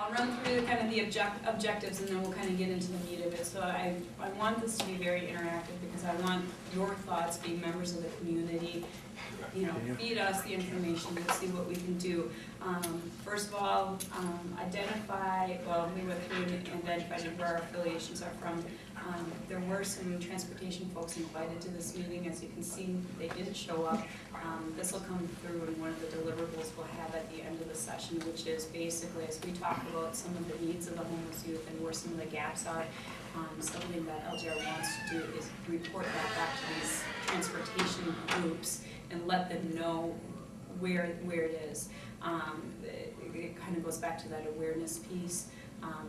I'll run through kind of the objectives and then we'll kind of get into the meat of it. So I want this to be very interactive because I want your thoughts, being members of the community, you know, feed us the information to see what we can do. First of all, identify, well, we went through and identified where our affiliations are from. There were some transportation folks invited to this meeting. As you can see, they didn't show up. This will come through in one of the deliverables we'll have at the end of the session, which is basically as we talk about some of the needs of the homeless youth and where some of the gaps are. Something that LGR wants to do is report that back to these transportation groups and let them know where it is. It kind of goes back to that awareness piece.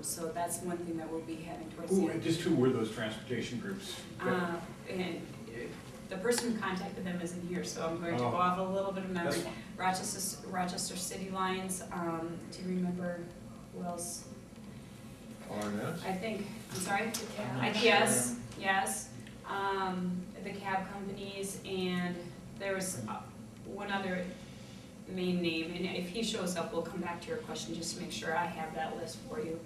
So that's one thing that we'll be having towards the end. Just who were those transportation groups? And the person who contacted them isn't here, so I'm going to go off a little bit of memory. Rochester City Lines. Do you remember who else? RNS? I think, I'm sorry? Yes, yes. The cab companies, and there was one other main name, and if he shows up, we'll come back to your question just to make sure I have that list for you.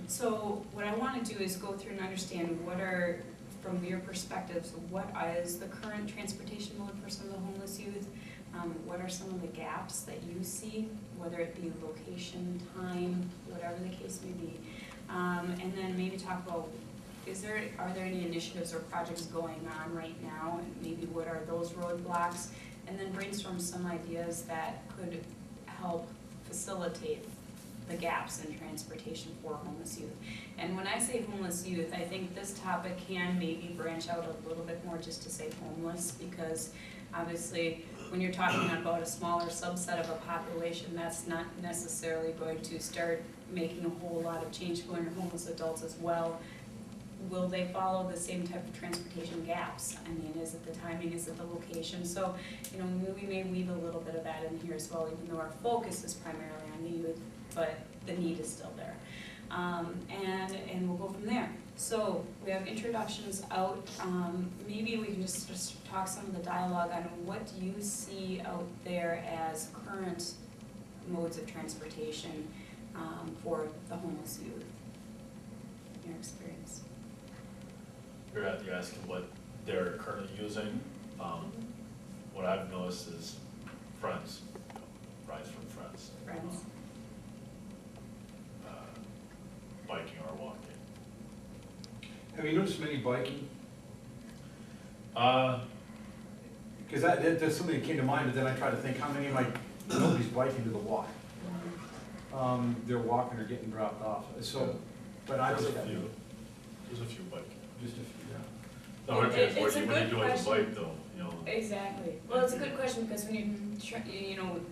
So what I want to do is go through and understand what are, from your perspectives, what is the current transportation mode for some of the homeless youth? What are some of the gaps that you see, whether it be location, time, whatever the case may be. And then maybe talk about, are there any initiatives or projects going on right now, and maybe what are those roadblocks? And then brainstorm some ideas that could help facilitate the gaps in transportation for homeless youth. And when I say homeless youth, I think this topic can maybe branch out a little bit more just to say homeless, because obviously when you're talking about a smaller subset of a population, that's not necessarily going to start making a whole lot of change for homeless adults as well. Will they follow the same type of transportation gaps? I mean, is it the timing, is it the location? So, you know, we may weave a little bit of that in here as well, even though our focus is primarily on the youth, but the need is still there. And we'll go from there. So we have introductions out. Maybe we can just talk some of the dialogue on what do you see out there as current modes of transportation for the homeless youth, your experience. You're asking what they're currently using. What I've noticed is friends, rides from friends. Friends. Biking or walking. Have you noticed many biking? Uh, Because that's something that came to mind, but then I tried to think how many nobody's biking to the walk. They're walking or getting dropped off. So, but I'd there's say a few. There's a few biking. just a few. The hard thing is It's a when good you do have a question. bike though, you know. Exactly. Well, it's a good question because when you're,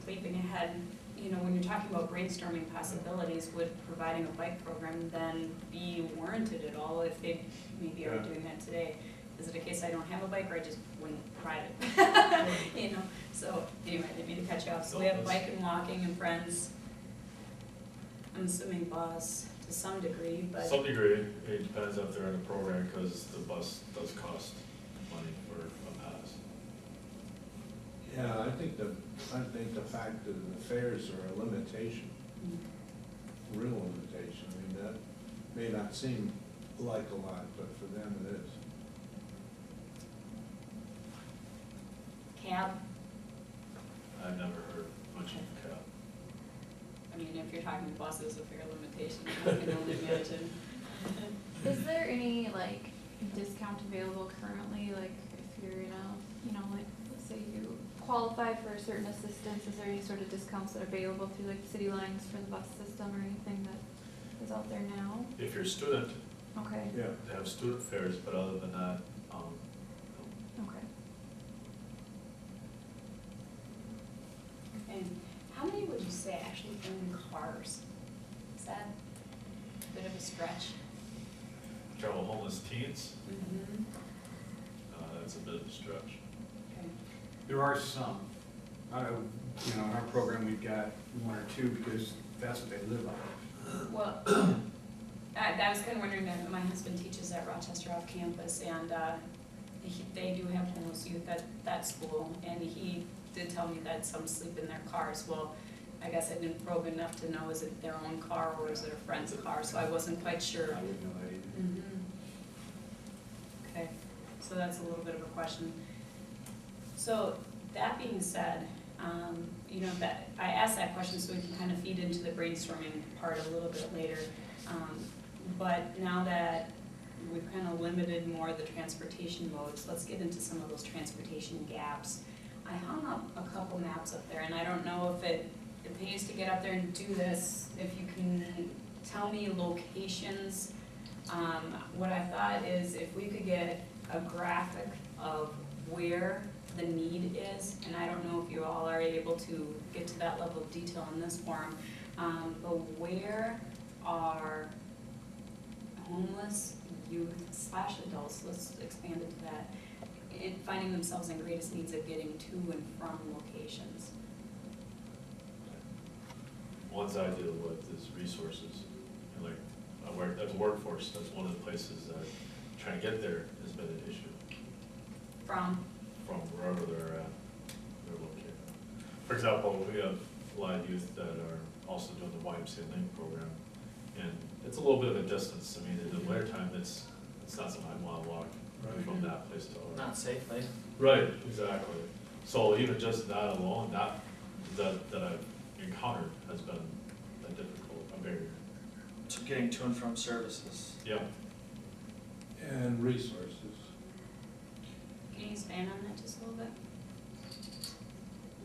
leaping ahead, when you're talking about brainstorming possibilities, would providing a bike program then be warranted at all if they maybe are doing that today? Is it a case I don't have a bike or I just wouldn't ride it? So anyway, I didn't mean to cut you off. So we have bike and walking and friends. I'm assuming bus to some degree, but. Some degree, it depends if they're in a program because the bus does cost money for a pass. Yeah, I think the fact that the fares are a limitation, real limitation. I mean, that may not seem like a lot, but for them it is. Cab. I've never heard much of a cab. I mean, if you're talking buses, a fair limitation, I can only imagine. Is there any discount available currently? Like if you're in a, let's say you qualify for a certain assistance, is there any sort of discounts that are available through City Lines for the bus system or anything that is out there now? If you're a student, Okay. Yeah. they have student fares, but other than that, Okay. And how many would you say actually own cars? Is that a bit of a stretch? travel homeless teens, Mm-hmm. that's a bit of a stretch. Okay. There are some. In our program, we've got one or two because that's what they live on. Well, I was kind of wondering that my husband teaches at Rochester off campus, and they do have homeless youth at that school, and he did tell me that some sleep in their cars. Well, I guess I didn't probe enough to know, is it their own car or is it a friend's car, so I wasn't quite sure. I wouldn't know either. Mhm. Okay, so that's a little bit of a question. So, that being said, you know, that, I asked that question so we can kind of feed into the brainstorming part a little bit later. But now that we've kind of limited more of the transportation modes, let's get into some of those transportation gaps. I hung up a couple maps up there, and I don't know if it pays to get up there and do this, if you can tell me locations. What I thought is if we could get a graphic of where the need is, and I don't know if you all are able to get to that level of detail in this forum, but where are homeless youth / adults, let's expand it to that, finding themselves in greatest needs of getting to and from locations? Ones I deal with is resources, and like, I work, as a workforce, that's one of the places that trying to get there has been an issue, From? from wherever they're located. For example, we have a lot of youth that are also doing the YMCA Link program, and it's a little bit of a distance. I mean, in the winter time, it's not something I wanna walk from that place to ours. Not safely. Right, exactly. So even just that alone, that I've encountered has been a difficult, a barrier. To getting to and from services. Yeah. And resources. Can you expand on that just a little bit?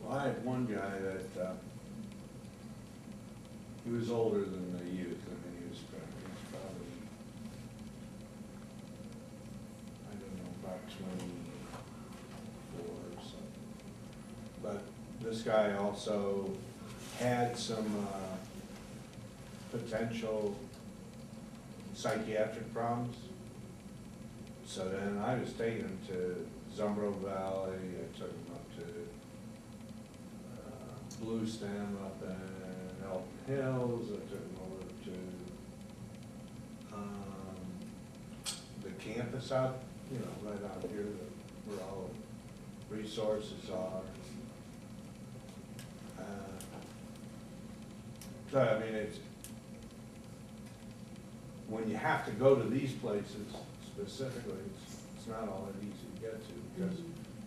Well, I had one guy that, he was older than the youth, I mean, he was probably, I don't know, about 24 or something. But this guy also had some, potential psychiatric problems. So then I was taking him to Zumbro Valley, I took him up to Blue Stem up in Elton Hills, I took him over to the campus out, you know, right out here where all the resources are. So, I mean, it's, when you have to go to these places specifically, it's not all that easy to get to, because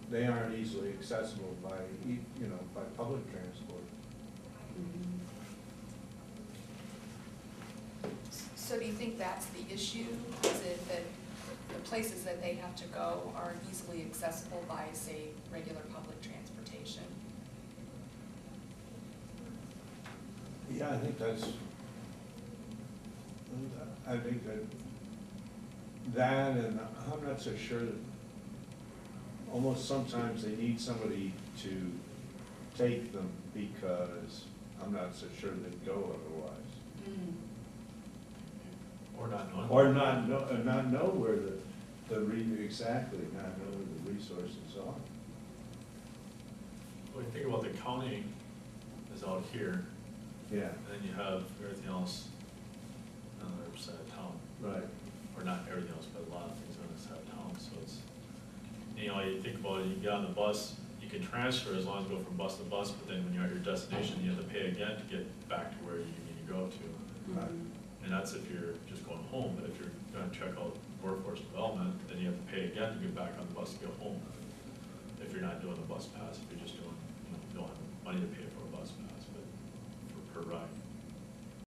they aren't easily accessible by, you know, by public transport. So do you think that's the issue? Is it that the places that they have to go aren't easily accessible by, say, regular public transportation? Yeah, I think that's, I think that, and I'm not so sure that, almost sometimes they need somebody to take them, because I'm not so sure they'd go otherwise. Or not knowing. Or not know where exactly, not know where the resources are. Well, you think about the county is out here, Yeah, and then you have everything else on the other side of town. right. Or not everything else, but a lot of things on this side of town, so it's, you know, you think about it, you get on the bus, you can transfer as long as you go from bus to bus, but then when you're at your destination, you have to pay again to get back to where you need to go to. Right. And that's if you're just going home, but if you're gonna check out workforce development, then you have to pay again to get back on the bus to get home. If you're not doing the bus pass, if you're just doing, you know, you don't have money to pay for